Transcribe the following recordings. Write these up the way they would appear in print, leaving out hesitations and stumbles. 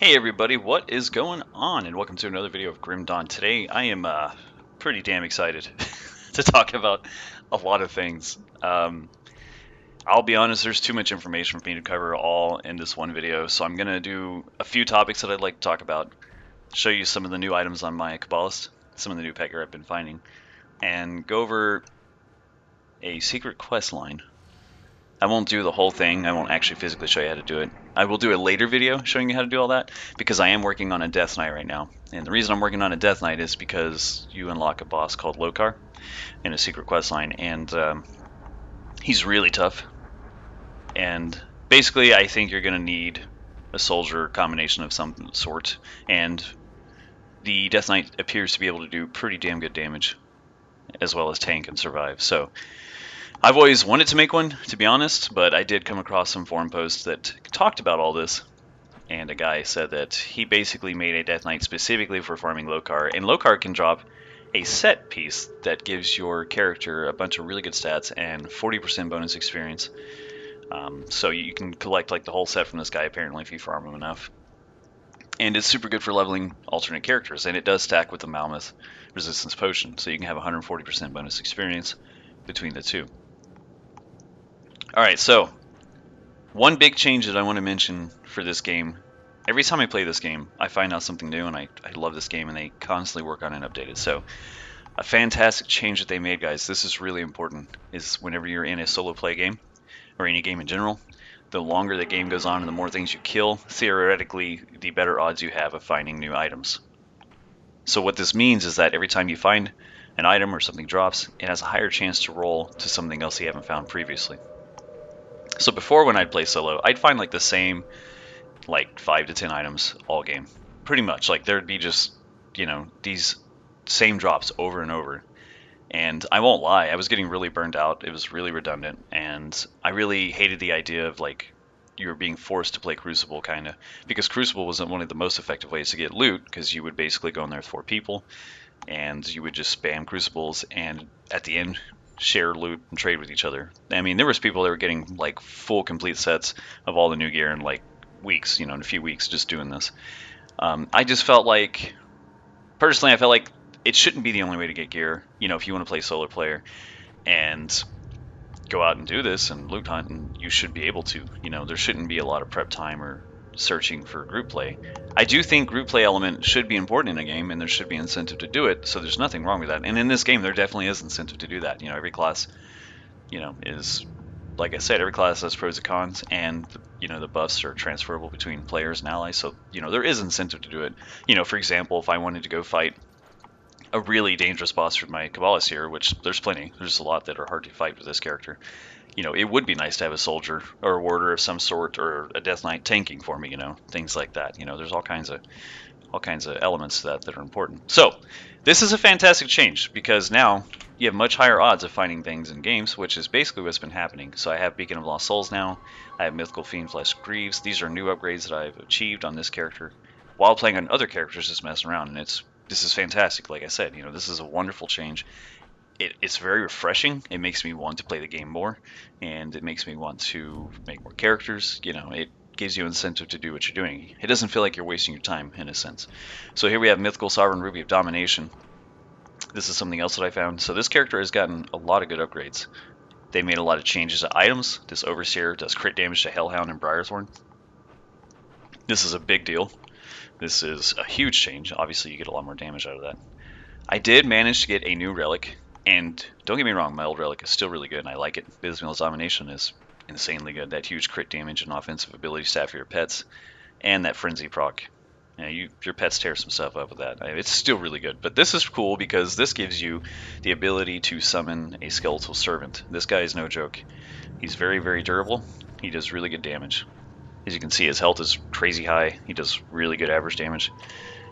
Hey everybody, what is going on? And welcome to another video of Grim Dawn. Today I am pretty damn excited to talk about a lot of things. I'll be honest, there's too much information for me to cover all in this one video, so I'm going to do a few topics that I'd like to talk about, show you some of the new items on my Kabbalist, some of the new pet gear I've been finding, and go over a secret quest line. I won't do the whole thing. I won't actually physically show you how to do it. I will do a later video showing you how to do all that because I am working on a Death Knight right now. And the reason I'm working on a Death Knight is because you unlock a boss called Lokarr in a secret quest line, and he's really tough. And basically, I think you're going to need a soldier combination of some sort, and the Death Knight appears to be able to do pretty damn good damage as well as tank and survive. So I've always wanted to make one, to be honest, but I did come across some forum posts that talked about all this, and a guy said that he basically made a Death Knight specifically for farming Lokarr, and Lokarr can drop a set piece that gives your character a bunch of really good stats and 40% bonus experience. So you can collect like the whole set from this guy apparently if you farm him enough. And it's super good for leveling alternate characters, and it does stack with the Mammoth Resistance Potion, so you can have 140% bonus experience between the two. Alright, so one big change that I want to mention for this game, every time I play this game, I find out something new, and I love this game, and they constantly work on it and update it. So a fantastic change that they made, guys, this is really important, is whenever you're in a solo play game, or any game in general, the longer the game goes on and the more things you kill, theoretically, the better odds you have of finding new items. So what this means is that every time you find an item or something drops, it has a higher chance to roll to something else you haven't found previously. So before, when I'd play solo, I'd find like the same like 5 to 10 items all game. Pretty much. Like there'd be just, these same drops over and over. And I won't lie, I was getting really burned out. It was really redundant, and I really hated the idea of like you were being forced to play Crucible kind of, because Crucible wasn't one of the most effective ways to get loot, because you would basically go in there with 4 people and you would just spam Crucibles and at the end share loot and trade with each other. I mean, there was people that were getting like full complete sets of all the new gear in like weeks, in a few weeks just doing this. I just felt like, personally, I felt like it shouldn't be the only way to get gear. If you want to play solo player and go out and do this and loot hunt, and you should be able to. There shouldn't be a lot of prep time or searching for group play. I do think group play element should be important in a game, and there should be incentive to do it, so there's nothing wrong with that. And in this game, there definitely is incentive to do that. Every class, is, like I said, every class has pros and cons, and, the buffs are transferable between players and allies, so, there is incentive to do it. For example, if I wanted to go fight a really dangerous boss for my Kabbalist here, which there's plenty, there's a lot that are hard to fight with this character, it would be nice to have a soldier or a warder of some sort, or a Death Knight tanking for me, things like that. There's all kinds of elements to that are important. So this is a fantastic change, because now you have much higher odds of finding things in games, which is basically what's been happening. So I have Beacon of Lost Souls now, I have Mythical Fiendflesh Greaves. These are new upgrades that I've achieved on this character while playing on other characters, just messing around, and this is fantastic. Like I said, this is a wonderful change. It's very refreshing. It makes me want to play the game more, and it makes me want to make more characters. It gives you incentive to do what you're doing. It doesn't feel like you're wasting your time, in a sense. So here we have Mythical Sovereign Ruby of Domination. This is something else that I found. So this character has gotten a lot of good upgrades. They made a lot of changes to items. This Overseer does crit damage to Hellhound and Briarthorn. This is a big deal. This is a huge change. Obviously, you get a lot more damage out of that. I did manage to get a new relic, and don't get me wrong, my old relic is still really good, and I like it. Bismill's Domination is insanely good. That huge crit damage and offensive ability stat for your pets, and that Frenzy proc. Your pets tear some stuff up with that. It's still really good, but this is cool because this gives you the ability to summon a Skeletal Servant. This guy is no joke. He's very, very durable. He does really good damage. As you can see, his health is crazy high. He does really good average damage.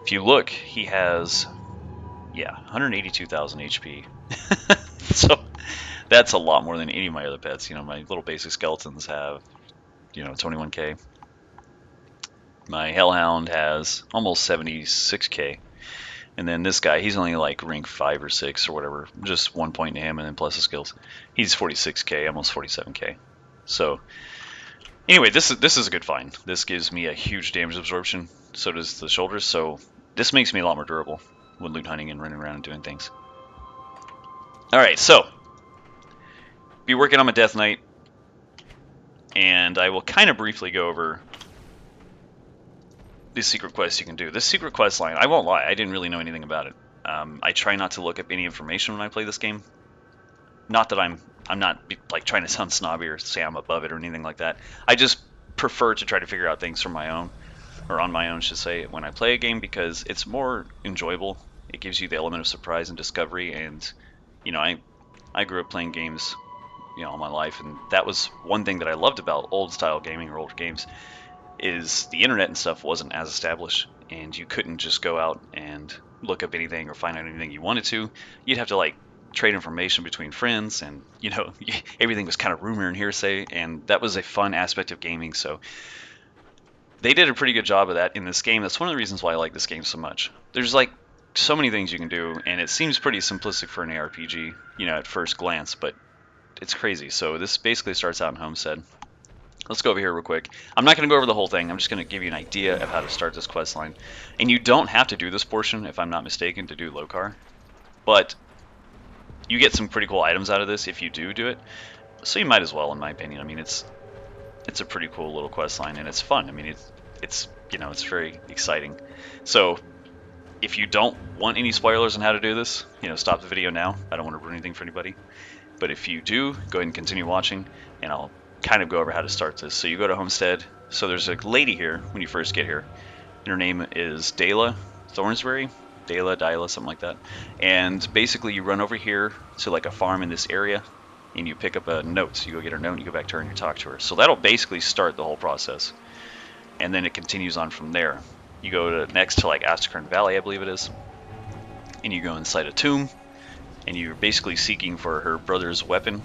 If you look, he has 182,000 HP. So that's a lot more than any of my other pets. My little basic skeletons have, 21k. My Hellhound has almost 76k. And then this guy, he's only like rank 5 or 6 or whatever. Just 1 point to him, and then plus the skills. He's 46k, almost 47k. So Anyway, this is a good find. This gives me a huge damage absorption. So does the shoulders. So this makes me a lot more durable when loot hunting and running around and doing things. All right, so be working on my Death Knight, and I will kind of briefly go over these secret quests you can do. This secret quest line, I won't lie, I didn't really know anything about it. I try not to look up any information when I play this game. Not that I'm not like trying to sound snobby or say I'm above it or anything like that. I just prefer to try to figure out things from my own, or on my own, should say, when I play a game, because it's more enjoyable. It gives you the element of surprise and discovery, and I grew up playing games, all my life, and that was one thing that I loved about old style gaming or older games, is the internet and stuff wasn't as established, and you couldn't just go out and look up anything or find out anything you wanted to. You'd have to like trade information between friends, and everything was kind of rumor and hearsay, and that was a fun aspect of gaming. So they did a pretty good job of that in this game. That's one of the reasons why I like this game so much. There's like so many things you can do, and it seems pretty simplistic for an ARPG, at first glance, but it's crazy. So this basically starts out in Homestead. Let's go over here real quick. I'm not going to go over the whole thing. I'm just going to give you an idea of how to start this quest line. And you don't have to do this portion, if I'm not mistaken, to do Lokarr. But you get some pretty cool items out of this if you do it. So you might as well, in my opinion. I mean, it's a pretty cool little quest line, and it's fun. I mean, it's very exciting. So if you don't want any spoilers on how to do this, stop the video now. I don't want to ruin anything for anybody. But if you do, go ahead and continue watching, and I'll kind of go over how to start this. So you go to Homestead. So there's a lady here when you first get here, and her name is Dela Thornsbury. Dela, something like that. And basically you run over here to like a farm in this area, and you pick up a note. You go get her note, and you go back to her and you talk to her. So that'll basically start the whole process. And then it continues on from there. You go next to like Astakern Valley, I believe it is. And you go inside a tomb, and you're basically seeking for her brother's weapon,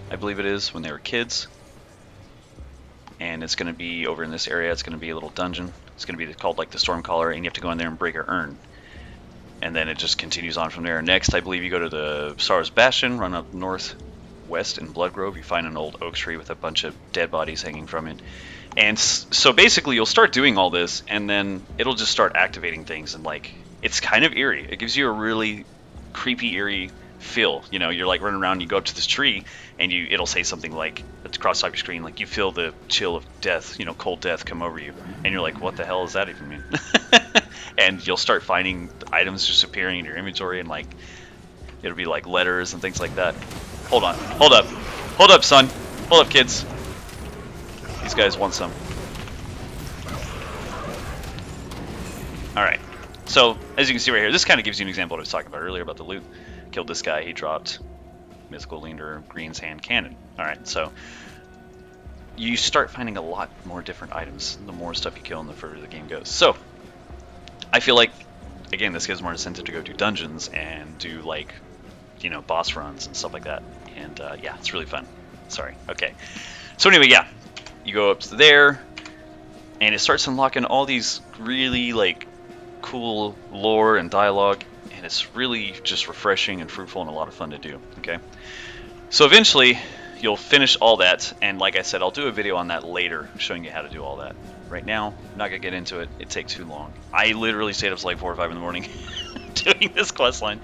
I believe it is, when they were kids. And it's going to be over in this area. It's going to be a little dungeon. It's going to be called like the Stormcaller, and you have to go in there and break her urn. And then it just continues on from there. Next, I believe you go to the Sorrow's Bastion, run up northwest in Bloodgrove. You find an old oak tree with a bunch of dead bodies hanging from it. And so basically you'll start doing all this, and then it'll just start activating things, and like it's kind of eerie. It gives you a really creepy, eerie feel. You're like running around, you go up to this tree, and it'll say something like, it's across your screen, like you feel the chill of death, cold death come over you, and you're like, what the hell does that even mean? And you'll start finding items just appearing in your inventory, and like it'll be like letters and things like that. Hold up, son, hold up, kids. These guys want some. Alright, so as you can see right here, this kind of gives you an example of what I was talking about earlier about the loot. Killed this guy, he dropped Mythical Leander, Green's Hand Cannon. Alright, so you start finding a lot more different items the more stuff you kill and the further the game goes. So I feel like, again, this gives more incentive to go do dungeons and do like, boss runs and stuff like that. And yeah, it's really fun. Sorry. Okay. So anyway, yeah, you go up to there, and it starts unlocking all these really like cool lore and dialogue, and it's really just refreshing and fruitful and a lot of fun to do. Okay, so eventually you'll finish all that, and like I said, I'll do a video on that later showing you how to do all that. Right now, I'm not gonna get into it. It takes too long. I literally stayed up till like 4 or 5 in the morning doing this quest line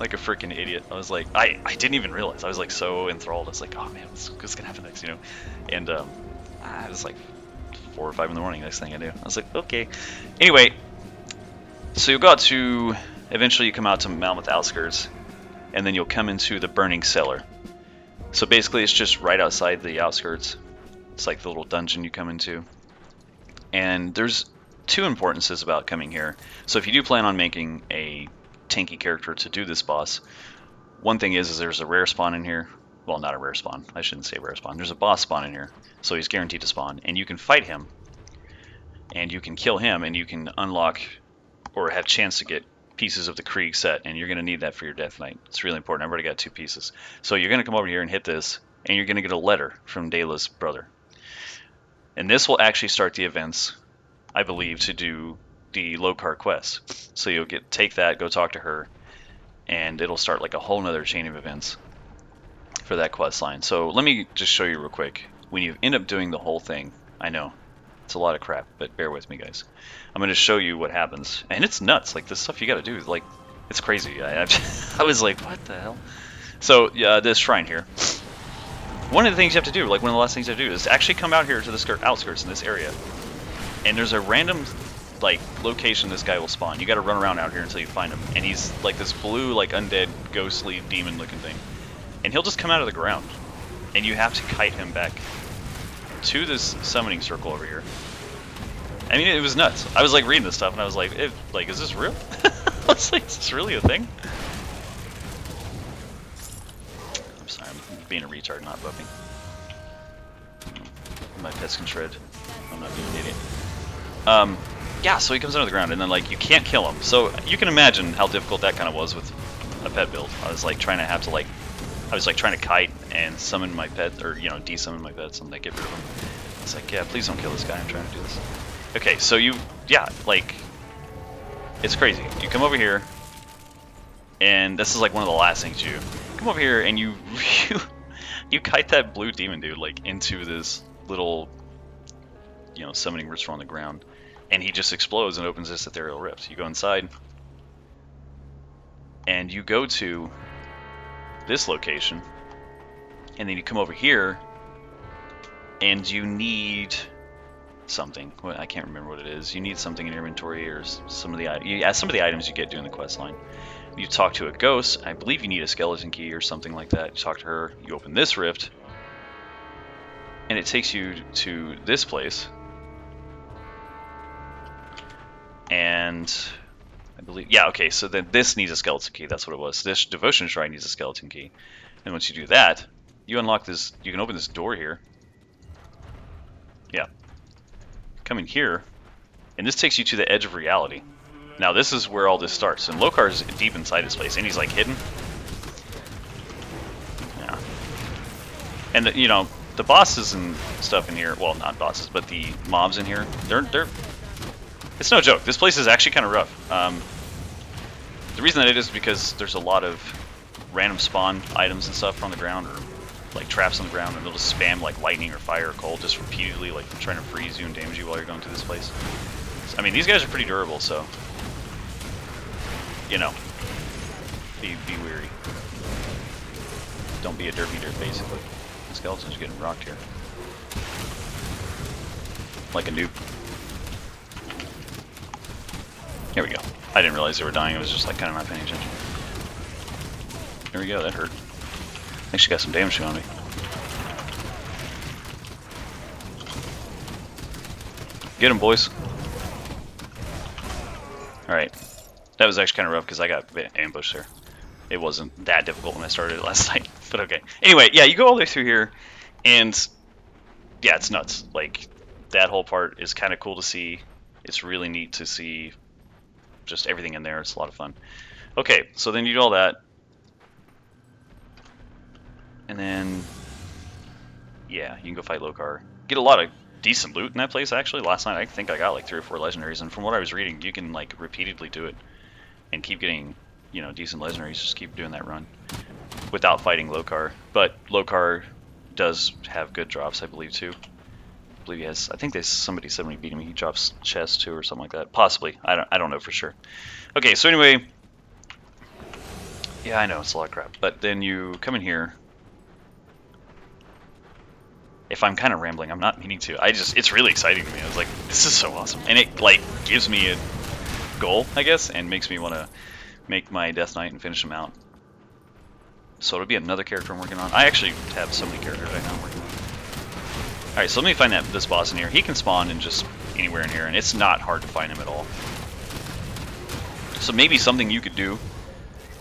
like a freaking idiot. I was like, I didn't even realize. I was like so enthralled. I was like, oh man, what's gonna happen next, And it was like 4 or 5 in the morning. Next thing I do, I was like, okay. Anyway, so you'll go out to, eventually you come out to Mammoth Outskirts, and then you'll come into the Burning Cellar. So basically it's just right outside the outskirts. It's like the little dungeon you come into. And there's 2 importances about coming here. So if you do plan on making a tanky character to do this boss, one thing is there's a rare spawn in here. Well, not a rare spawn. I shouldn't say rare spawn. There's a boss spawn in here. So he's guaranteed to spawn. And you can fight him. And you can kill him. And you can unlock or have chance to get pieces of the Krieg set. And you're going to need that for your Death Knight. It's really important. I've already got 2 pieces. So you're going to come over here and hit this. And you're going to get a letter from Dela's brother. And this will actually start the events, I believe, to do the Lokarr quest. So you'll take that, go talk to her, and it'll start like a whole nother chain of events for that quest line. So let me just show you real quick when you end up doing the whole thing, I know it's a lot of crap, but bear with me, guys. I'm going to show you what happens, and it's nuts. Like, the stuff you got to do, like, it's crazy. I was like, what the hell? So, this shrine here. One of the things you have to do, like one of the last things you have to do, is actually come out here to the outskirts in this area. And there's a random, like, location this guy will spawn. You got to run around out here until you find him. And he's like this blue, like, undead, ghostly, demon-looking thing. And he'll just come out of the ground. And you have to kite him back to this summoning circle over here. I mean, it was nuts. I was like reading this stuff, and I was like, is this real? I was like, is this really a thing? I'm sorry, I'm being a retard, not buffing. My pets can shred. I'm not being an idiot. Yeah, so he comes out of the ground, and then, like, you can't kill him. So you can imagine how difficult that kind of was with a pet build. I was like trying to kite and summon my pet, or, you know, de-summon my pets and, like, get rid of them. It's like, yeah, please don't kill this guy, I'm trying to do this. Okay, so yeah, like, it's crazy. You come over here, and this is like one of the last things you come over here, and you kite that blue demon dude, like, into this little, you know, summoning ritual on the ground, and he just explodes and opens this ethereal rift. You go inside, and you go to this location, and then you come over here, and you need something. Well, I can't remember what it is. You need something in your inventory, or some of the items you get doing the quest line. You talk to a ghost. I believe you need a skeleton key or something like that. You talk to her. You open this rift, and it takes you to this place. And I believe, yeah, okay. So then this needs a skeleton key. That's what it was. This devotion shrine needs a skeleton key. And once you do that, you unlock this. You can open this door here. Yeah. Come in here, and this takes you to the edge of reality. Now this is where all this starts, and Lokarr is deep inside this place, and he's like hidden. Yeah. And you know, the bosses and stuff in here, well, not bosses, but the mobs in here, they're it's no joke. This place is actually kind of rough. The reason that it is because there's a lot of random spawn items and stuff on the ground, or like traps on the ground, and they'll just spam like lightning or fire or cold just repeatedly, like trying to freeze you and damage you while you're going through this place. I mean, these guys are pretty durable, so, you know, be weary. Don't be a derpy dirt, basically. The skeletons are getting rocked here. Like a noob. Here we go. I didn't realize they were dying. I was just like kind of not paying attention. There we go. That hurt. I think she got some damage on me. Get him, boys. Alright. That was actually kind of rough because I got ambushed there. It wasn't that difficult when I started it last night, but okay. Anyway, yeah, you go all the way through here, and yeah, it's nuts. Like, that whole part is kind of cool to see. It's really neat to see just everything in there. It's a lot of fun. Okay, so then you do all that. And then, yeah, you can go fight Lokarr. Get a lot of decent loot in that place, actually. Last night, I think I got like 3 or 4 legendaries, and from what I was reading, you can like repeatedly do it and keep getting, you know, decent legendaries. Just keep doing that run without fighting Lokarr. But Lokarr does have good drops, I believe, too. I believe he has. I think somebody said when he beat him, he drops chests too, or something like that. Possibly. I don't know for sure. Okay, so anyway, yeah, I know it's a lot of crap. But then you come in here. If I'm kind of rambling, I'm not meaning to. It's really exciting to me. I was like, this is so awesome. And it, like, gives me a goal, I guess, and makes me want to make my Death Knight and finish him out. So it'll be another character I'm working on. I actually have so many characters right now I'm working on. Alright, so let me find this boss in here. He can spawn in just anywhere in here, and it's not hard to find him at all. So maybe something you could do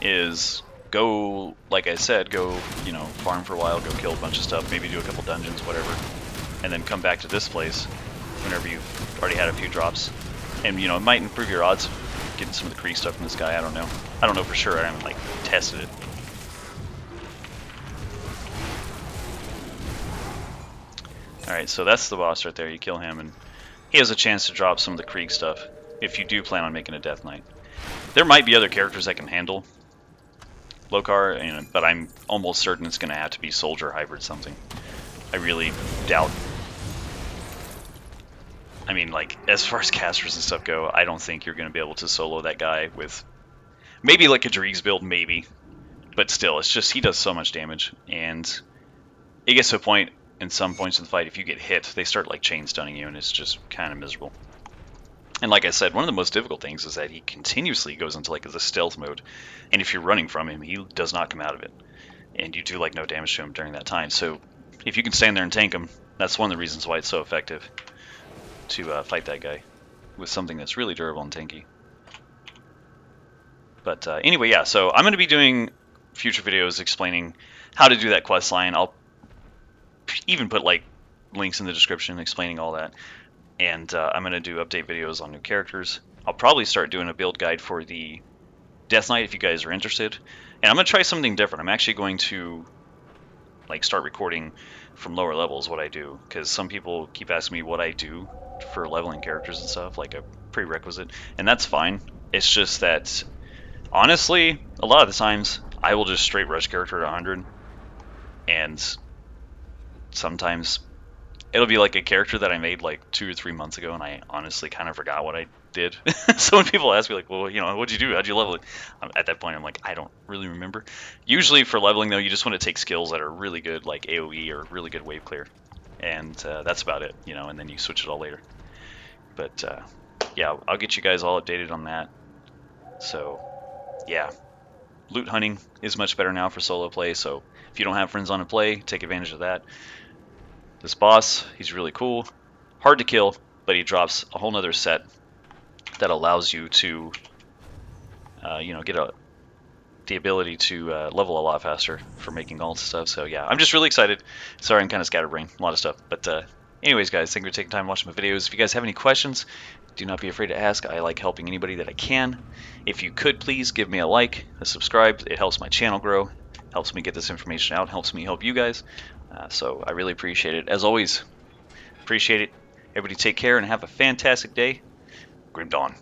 is go, like I said, go, you know, farm for a while, go kill a bunch of stuff, maybe do a couple dungeons, whatever, and then come back to this place whenever you've already had a few drops. And, you know, it might improve your odds of getting some of the Krieg stuff from this guy. I don't know. I don't know for sure. I haven't, like, tested it. Alright, so that's the boss right there. You kill him, and he has a chance to drop some of the Krieg stuff if you do plan on making a Death Knight. There might be other characters that can handle Lokarr, but I'm almost certain it's going to have to be Soldier Hybrid something. I really doubt. I mean, like, as far as casters and stuff go, I don't think you're going to be able to solo that guy with maybe like a Dreeg's build, maybe. But still, it's just he does so much damage, and it gets to a point in some points in the fight, if you get hit, they start like chain stunning you, and it's just kind of miserable. And like I said, one of the most difficult things is that he continuously goes into like the stealth mode, and if you're running from him, he does not come out of it, and you do like no damage to him during that time. So if you can stand there and tank him, that's one of the reasons why it's so effective to fight that guy with something that's really durable and tanky. But anyway, yeah, so I'm going to be doing future videos explaining how to do that quest line. I'll even put like links in the description explaining all that. And I'm going to do update videos on new characters. I'll probably start doing a build guide for the Death Knight if you guys are interested. And I'm going to try something different. I'm actually going to like start recording from lower levels what I do, because some people keep asking me what I do for leveling characters and stuff, like a prerequisite, and that's fine. It's just that honestly, a lot of the times I will just straight rush character to 100, and sometimes it'll be like a character that I made like 2 or 3 months ago, and I honestly kind of forgot what I did. So when people ask me like, well, you know, what'd you do? How'd you level it? At that point, I'm like, I don't really remember. Usually for leveling though, you just want to take skills that are really good, like AoE or really good wave clear, and that's about it, you know. And then you switch it all later. But yeah, I'll get you guys all updated on that. So yeah, loot hunting is much better now for solo play. So if you don't have friends on to play, take advantage of that. This boss, he's really cool. Hard to kill, but he drops a whole nother set that allows you to, you know, get the ability to level a lot faster for making ults and stuff. So yeah, I'm just really excited. Sorry, I'm kind of scatterbrained, a lot of stuff. But anyways, guys, thank you for taking time to watch my videos. If you guys have any questions, do not be afraid to ask. I like helping anybody that I can. If you could, please give me a like, a subscribe. It helps my channel grow, helps me get this information out, helps me help you guys. So I really appreciate it. As always, appreciate it. Everybody take care and have a fantastic day. Grim Dawn.